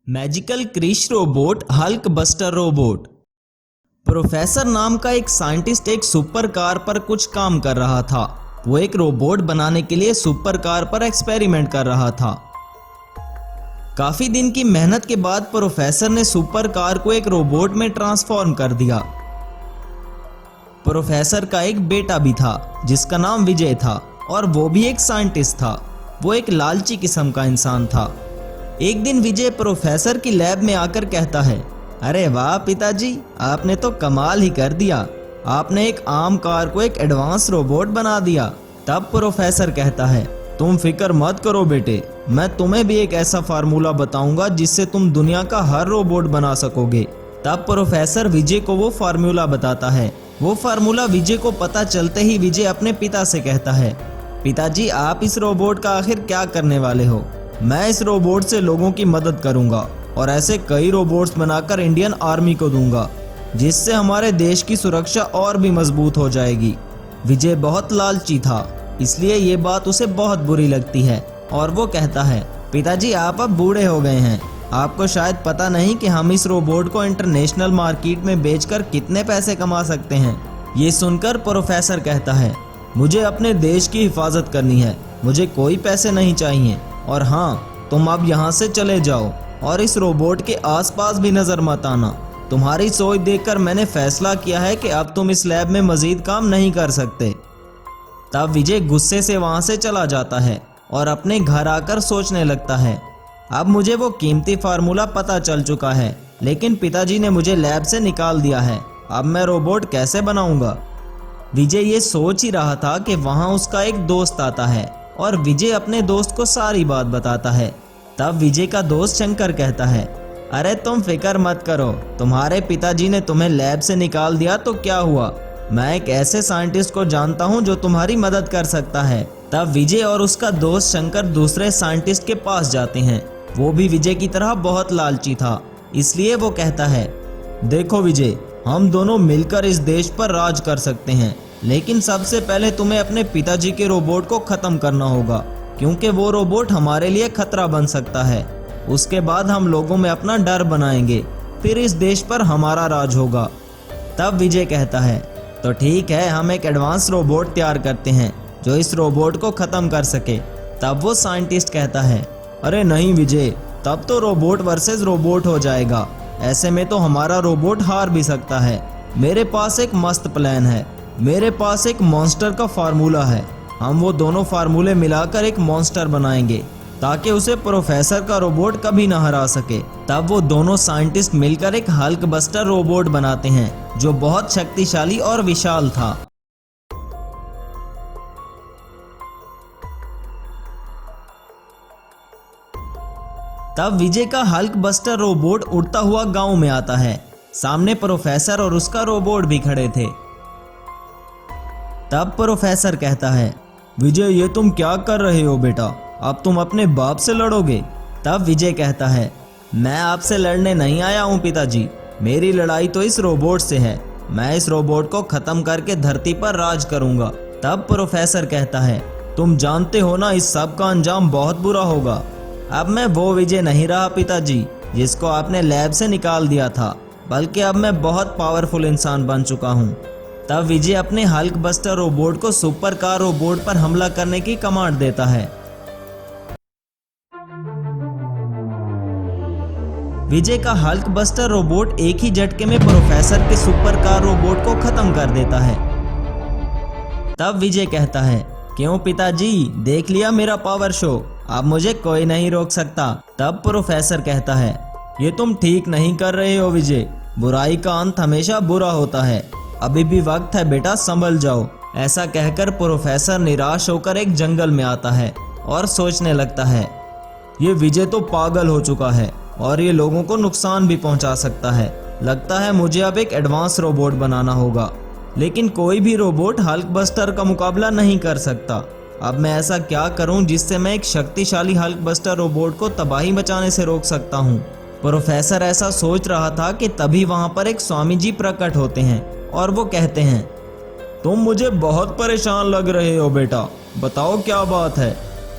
Magical Krrish robot Hulk buster robot. Professor नाम का एक साइंटिस्ट एक सुपर कार पर कुछ काम कर रहा था। वो एक रोबोट बनाने के लिए सुपर कार पर एक्सपेरिमेंट कर रहा था। काफी दिन की मेहनत के बाद प्रोफेसर ने सुपर कार को एक रोबोट में ट्रांसफॉर्म कर दिया। प्रोफेसर का एक बेटा भी था जिसका नाम विजय था और वो भी एक साइंटिस्ट था। वो एक लालची किस्म का इंसान था। एक दिन विजय प्रोफेसर की लैब में आकर कहता है, अरे वाह पिताजी, आपने तो कमाल ही कर दिया। आपने एक आम कार को एक एडवांस रोबोट बना दिया। तब प्रोफेसर कहता है, तुम फिक्र मत करो बेटे, मैं तुम्हें भी एक ऐसा फार्मूला बताऊंगा जिससे तुम दुनिया का हर रोबोट बना सकोगे। तब प्रोफेसर विजय को वो फार्मूला बताता है। वो फार्मूला विजय को पता चलते ही विजय अपने पिता से कहता है, पिताजी आप इस रोबोट का आखिर क्या करने वाले हो? मैं इस रोबोट से लोगों की मदद करूंगा और ऐसे कई रोबोट्स बनाकर इंडियन आर्मी को दूंगा जिससे हमारे देश की सुरक्षा और भी मजबूत हो जाएगी। विजय बहुत लालची था, इसलिए ये बात उसे बहुत बुरी लगती है और वो कहता है, पिताजी आप अब बूढ़े हो गए हैं, आपको शायद पता नहीं कि हम इस रोबोट को इंटरनेशनल मार्केट में बेचकर कितने पैसे कमा सकते हैं। ये सुनकर प्रोफेसर कहता है, मुझे अपने देश की हिफाजत करनी है, मुझे कोई पैसे नहीं चाहिए। और हाँ, तुम अब यहाँ से चले जाओ और इस रोबोट के आसपास भी नजर मत आना। तुम्हारी सोच देखकर मैंने फैसला किया है कि अब तुम इस लैब में मजीद काम नहीं कर सकते। तब विजय गुस्से से वहां से चला जाता है और अपने घर आकर सोचने लगता है, अब मुझे वो कीमती फार्मूला पता चल चुका है, लेकिन पिताजी ने मुझे लैब से निकाल दिया है। अब मैं रोबोट कैसे बनाऊंगा? विजय ये सोच ही रहा था कि वहां उसका एक दोस्त आता है और विजय अपने दोस्त को सारी बात बताता है। तब विजय का दोस्त शंकर कहता है, अरे तुम फिक्र मत करो, तुम्हारे पिताजी ने तुम्हें लैब से निकाल दिया तो क्या हुआ, मैं एक ऐसे साइंटिस्ट को जानता हूँ जो तुम्हारी मदद कर सकता है। तब विजय और उसका दोस्त शंकर दूसरे साइंटिस्ट के पास जाते हैं। वो भी विजय की तरह बहुत लालची था, इसलिए वो कहता है, देखो विजय, हम दोनों मिलकर इस देश पर राज कर सकते हैं, लेकिन सबसे पहले तुम्हें अपने पिताजी के रोबोट को खत्म करना होगा, क्योंकि वो रोबोट हमारे लिए खतरा बन सकता है। उसके बाद हम लोगों में अपना डर बनाएंगे, फिर इस देश पर हमारा राज होगा। तब विजय कहता है, तो ठीक है, हम एक एडवांस रोबोट तैयार करते हैं जो इस रोबोट को खत्म कर सके। तब वो साइंटिस्ट कहता है, अरे नहीं विजय, तब तो रोबोट वर्सेस रोबोट हो जाएगा, ऐसे में तो हमारा रोबोट हार भी सकता है। मेरे पास एक मस्त प्लान है, मेरे पास एक मॉन्स्टर का फार्मूला है। हम वो दोनों फार्मूले मिलाकर एक मॉन्स्टर बनाएंगे ताकि उसे प्रोफेसर का रोबोट कभी ना हरा सके। तब वो दोनों साइंटिस्ट मिलकर एक हल्क बस्टर रोबोट बनाते हैं जो बहुत शक्तिशाली और विशाल था। तब विजय का हल्क बस्टर रोबोट उड़ता हुआ गांव में आता है। सामने प्रोफेसर और उसका रोबोट भी खड़े थे। तब प्रोफेसर कहता है, विजय ये तुम क्या कर रहे हो बेटा, अब तुम अपने बाप से लड़ोगे? तब विजय कहता है, मैं आपसे लड़ने नहीं आया हूँ पिताजी, मेरी लड़ाई तो इस रोबोट से है। मैं इस रोबोट को खत्म करके धरती पर राज करूंगा। तब प्रोफेसर कहता है, तुम जानते हो ना इस सब का अंजाम बहुत बुरा होगा। अब मैं वो विजय नहीं रहा पिताजी जिसको आपने लैब से निकाल दिया था, बल्कि अब मैं बहुत पावरफुल इंसान बन चुका हूँ। तब विजय अपने हल्क बस्टर रोबोट को सुपर कार रोबोट पर हमला करने की कमांड देता है। विजय का हल्क बस्टर रोबोट एक ही झटके में प्रोफेसर के सुपर कार रोबोट को खत्म कर देता है। तब विजय कहता है, क्यों पिताजी, देख लिया मेरा पावर शो, अब मुझे कोई नहीं रोक सकता। तब प्रोफेसर कहता है, ये तुम ठीक नहीं कर रहे हो विजय, बुराई का अंत हमेशा बुरा होता है, अभी भी वक्त है बेटा, संभल जाओ। ऐसा कहकर प्रोफेसर निराश होकर एक जंगल में आता है और सोचने लगता है, ये विजय तो पागल हो चुका है और ये लोगों को नुकसान भी पहुंचा सकता है। लगता है मुझे अब एक एडवांस रोबोट बनाना होगा, लेकिन कोई भी रोबोट हल्क बस्टर का मुकाबला नहीं कर सकता। अब मैं ऐसा क्या करूं जिससे मैं एक शक्तिशाली हल्क बस्टर रोबोट को तबाही मचाने से रोक सकता हूं? प्रोफेसर ऐसा सोच रहा था कि तभी वहां पर एक स्वामी जी प्रकट होते हैं और वो कहते हैं, तुम मुझे बहुत परेशान लग रहे हो बेटा, बताओ क्या बात है?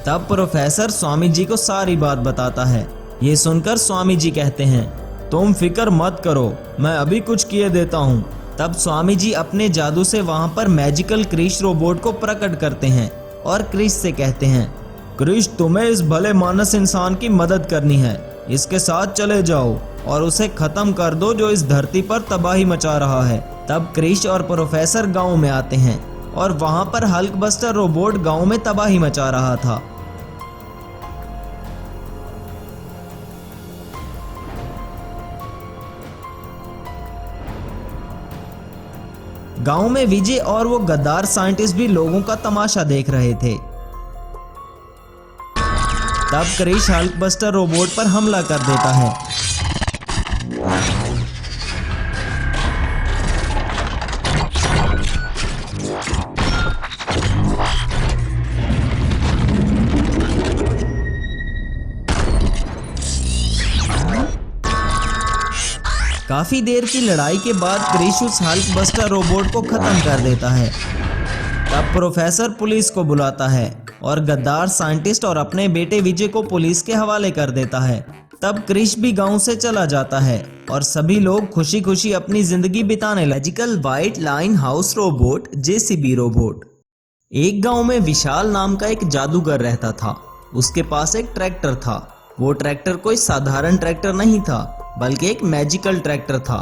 तब प्रोफेसर स्वामी जी को सारी बात बताता है ये सुनकर स्वामी जी कहते हैं, तुम फिक्र मत करो, मैं अभी कुछ किए देता हूँ। तब स्वामी जी अपने जादू से वहां पर मैजिकल क्रिश रोबोट को प्रकट करते हैं और क्रिश से कहते हैं, क्रिश तुम्हें इस भले मानस इंसान की मदद करनी है, इसके साथ चले जाओ और उसे खत्म कर दो जो इस धरती पर तबाही मचा रहा है। तब क्रिश और प्रोफेसर गांव में आते हैं और वहां पर हल्क बस्टर रोबोट गांव में तबाही मचा रहा था। गांव में विजय और वो गद्दार साइंटिस्ट भी लोगों का तमाशा देख रहे थे। तब क्रिश हल्क बस्टर रोबोट पर हमला कर देता है। काफी देर की लड़ाई के बाद क्रिश उस हल्क बस्टर रोबोट को खत्म कर देता है। तब प्रोफेसर पुलिस को बुलाता है और गद्दार साइंटिस्ट और अपने बेटे विजय को पुलिस के हवाले कर देता है। तब क्रिश भी गांव से चला जाता है और सभी लोग खुशी खुशी अपनी जिंदगी बिताने लगे। Magical white line house robot JCB robot. एक गांव में विशाल नाम का एक जादूगर रहता था। उसके पास एक ट्रैक्टर था। वो ट्रैक्टर कोई साधारण ट्रैक्टर नहीं था, बल्कि एक मैजिकल ट्रैक्टर था।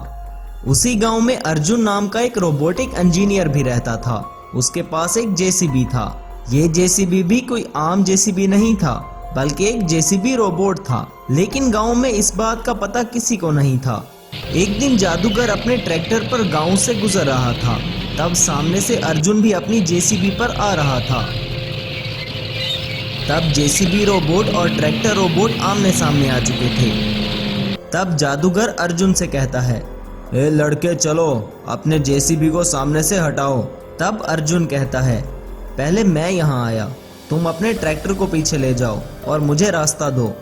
उसी गांव में अर्जुन नाम का एक रोबोटिक इंजीनियर भी रहता था। उसके पास एक जेसीबी था। ये जेसीबी भी कोई आम जेसीबी नहीं था, बल्कि एक जेसीबी रोबोट था। लेकिन गांव में इस बात का पता किसी को नहीं था। एक दिन जादूगर अपने ट्रैक्टर पर गांव से गुजर रहा था। तब सामने से अर्जुन भी अपनी जेसीबी पर आ रहा था। तब जेसीबी रोबोट और ट्रैक्टर रोबोट आमने सामने आ चुके थे। तब जादूगर अर्जुन से कहता है, ए लड़के चलो, अपने जेसीबी को सामने से हटाओ। तब अर्जुन कहता है, पहले मैं यहाँ आया, तुम अपने ट्रैक्टर को पीछे ले जाओ और मुझे रास्ता दो।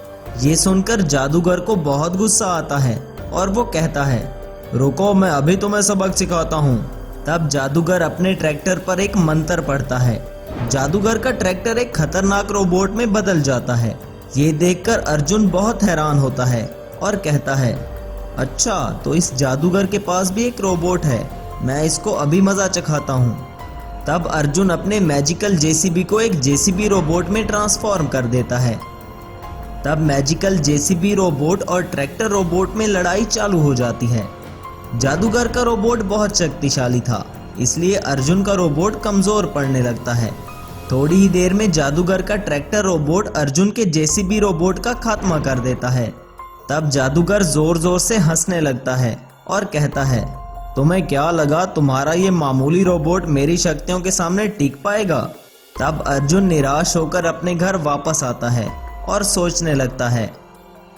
ये सुनकर जादूगर को बहुत गुस्सा आता है और वो कहता है, रुको, मैं अभी तुम्हें सबक सिखाता हूँ। तब जादूगर अपने ट्रैक्टर पर एक मंत्र पढ़ता है। जादूगर का ट्रैक्टर एक खतरनाक रोबोट में बदल जाता है। ये देखकर अर्जुन बहुत हैरान होता है और कहता है, अच्छा तो इस जादूगर के पास भी एक रोबोट है, मैं इसको अभी मजा चखाता हूँ। तब अर्जुन अपने मैजिकल जेसीबी को एक जेसीबी रोबोट में ट्रांसफॉर्म कर देता है। तब मैजिकल जेसीबी रोबोट और ट्रैक्टर रोबोट में लड़ाई चालू हो जाती है। जादूगर का रोबोट बहुत शक्तिशाली था, इसलिए अर्जुन का रोबोट कमजोर पड़ने लगता है। थोड़ी ही देर में जादूगर का ट्रैक्टर रोबोट अर्जुन के जेसीबी रोबोट का खात्मा कर देता है। तब जादूगर जोर जोर से हंसने लगता है और कहता है, तुम्हें क्या लगा तुम्हारा ये मामूली रोबोट मेरी शक्तियों के सामने टिक पाएगा? तब अर्जुन निराश होकर अपने घर वापस आता है और सोचने लगता है,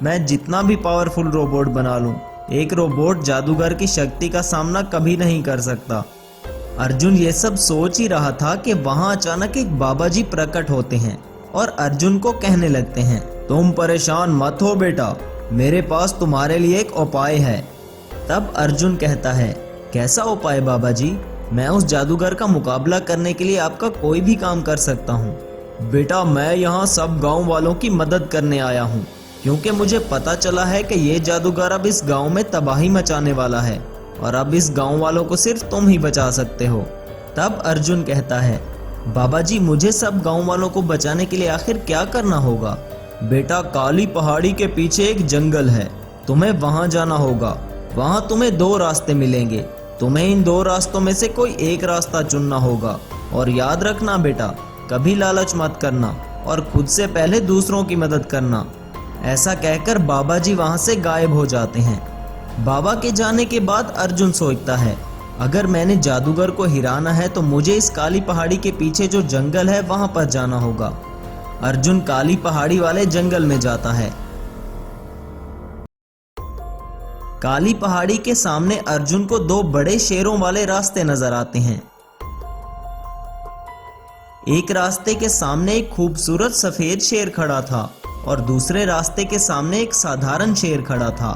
मैं जितना भी पावरफुल रोबोट बना लूं, एक रोबोट जादूगर की शक्ति का सामना कभी नहीं कर सकता। अर्जुन ये सब सोच ही रहा था कि वहां अचानक एक बाबा जी प्रकट होते हैं और अर्जुन को कहने लगते हैं, तुम परेशान मत हो बेटा, मेरे पास तुम्हारे लिए एक उपाय है। तब अर्जुन कहता है, कैसा उपाय बाबा जी? मैं उस जादूगर का मुकाबला करने के लिए आपका कोई भी काम कर सकता हूँ। बेटा, मैं यहाँ सब गांव वालों की मदद करने आया हूँ, क्योंकि मुझे पता चला है कि ये जादूगर अब इस गांव में तबाही मचाने वाला है और अब इस गांव वालों को सिर्फ तुम ही बचा सकते हो। तब अर्जुन कहता है, बाबा जी मुझे सब गांव वालों को बचाने के लिए आखिर क्या करना होगा? बेटा, काली पहाड़ी के पीछे एक जंगल है, तुम्हें वहां जाना होगा। वहां तुम्हें दो रास्ते मिलेंगे, तुम्हें इन दो रास्तों में से कोई एक रास्ता चुनना होगा। और याद रखना बेटा, कभी लालच मत करना और खुद से पहले दूसरों की मदद करना। ऐसा कहकर बाबा जी वहां से गायब हो जाते हैं। बाबा के जाने के बाद अर्जुन सोचता है, अगर मैंने जादूगर को हिराना है तो मुझे इस काली पहाड़ी के पीछे जो जंगल है वहां पर जाना होगा। अर्जुन काली पहाड़ी वाले जंगल में जाता है। काली पहाड़ी के सामने अर्जुन को दो बड़े शेरों वाले रास्ते नजर आते हैं। एक रास्ते के सामने एक खूबसूरत सफेद शेर खड़ा था और दूसरे रास्ते के सामने एक साधारण शेर खड़ा था।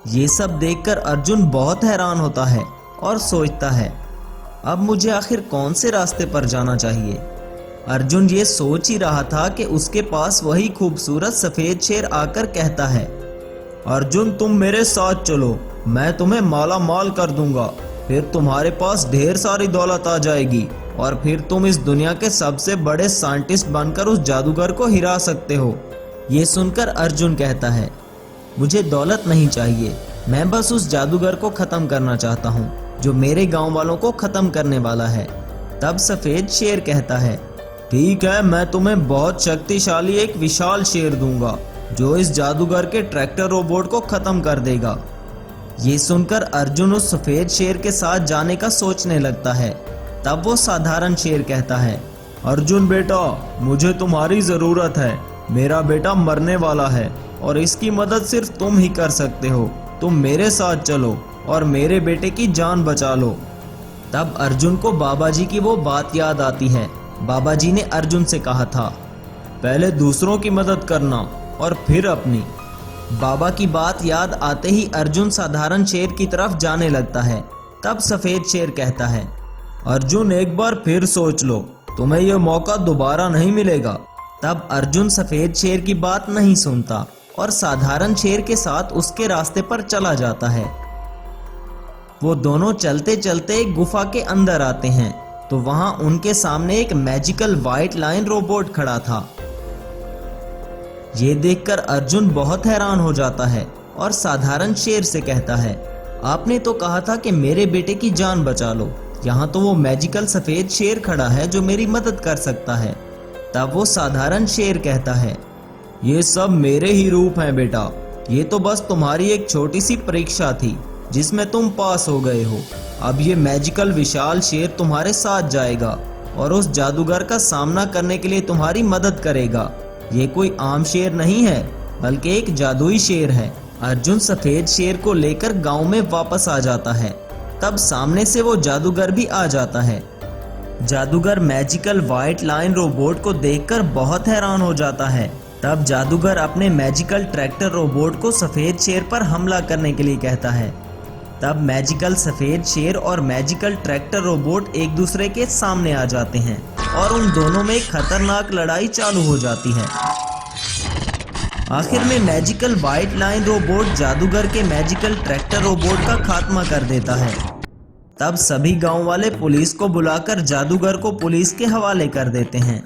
ये सब देखकर अर्जुन बहुत हैरान होता है और सोचता है, अब मुझे आखिर कौन से रास्ते पर जाना चाहिए? अर्जुन ये सोच ही रहा था कि उसके पास वही खूबसूरत सफेद शेर आकर कहता है, अर्जुन तुम मेरे साथ चलो, मैं तुम्हें माला माल कर दूंगा, फिर तुम्हारे पास ढेर सारी दौलत आ जाएगी और फिर तुम इस दुनिया के सबसे बड़े साइंटिस्ट बनकर उस जादूगर को हिरा सकते हो। ये सुनकर अर्जुन कहता है, मुझे दौलत नहीं चाहिए, मैं बस उस जादूगर को खत्म करना चाहता हूँ जो मेरे गांव वालों को खत्म करने वाला है। तब सफेद शेर कहता है, ठीक है, मैं तुम्हें बहुत शक्तिशाली एक विशाल शेर दूंगा जो इस जादूगर के ट्रैक्टर रोबोट को खत्म कर देगा। ये सुनकर अर्जुन उस सफेद शेर के साथ जाने का सोचने लगता है। तब वो साधारण शेर कहता है, अर्जुन बेटा, मुझे तुम्हारी जरूरत है, मेरा बेटा मरने वाला है और इसकी मदद सिर्फ तुम ही कर सकते हो, तुम मेरे साथ चलो और मेरे बेटे की जान बचा लो। तब अर्जुन को बाबा जी की वो बात याद आती है। बाबा जी ने अर्जुन से कहा था, पहले दूसरों की मदद करना और फिर अपनी। बाबा की बात याद आते ही अर्जुन साधारण शेर की तरफ जाने लगता है। तब सफेद शेर कहता है, अर्जुन एक बार फिर सोच लो, तुम्हें यह मौका दोबारा नहीं मिलेगा। तब अर्जुन सफेद शेर की बात नहीं सुनता और साधारण शेर के साथ उसके रास्ते पर चला जाता है। वो दोनों चलते चलते एक गुफा के अंदर आते हैं तो वहां उनके सामने एक मैजिकल व्हाइट लाइन रोबोट खड़ा था। ये देखकर अर्जुन बहुत हैरान हो जाता है और साधारण शेर से कहता है, आपने तो कहा था कि मेरे बेटे की जान बचा लो, यहाँ तो वो मैजिकल सफेद शेर खड़ा है जो मेरी मदद कर सकता है। तब वो साधारण शेर कहता है, ये सब मेरे ही रूप हैं बेटा, ये तो बस तुम्हारी एक छोटी सी परीक्षा थी जिसमें तुम पास हो गए हो। अब ये मैजिकल विशाल शेर तुम्हारे साथ जाएगा और उस जादूगर का सामना करने के लिए तुम्हारी मदद करेगा। ये कोई आम शेर नहीं है बल्कि एक जादुई शेर है। अर्जुन सफेद शेर को लेकर गांव में वापस आ जाता है। तब सामने से वो जादूगर भी आ जाता है। जादूगर मैजिकल व्हाइट लाइन रोबोट को देखकर बहुत हैरान हो जाता है। तब जादूगर अपने मैजिकल ट्रैक्टर रोबोट को सफेद शेर पर हमला करने के लिए कहता है। तब मैजिकल सफेद शेर और मैजिकल ट्रैक्टर रोबोट एक दूसरे के सामने आ जाते हैं और उन दोनों में खतरनाक लड़ाई चालू हो जाती है। आखिर में मैजिकल व्हाइट लाइन रोबोट जादूगर के मैजिकल ट्रैक्टर रोबोट का खात्मा कर देता है। तब सभी गांव वाले पुलिस को बुलाकर जादूगर को पुलिस के हवाले कर देते हैं।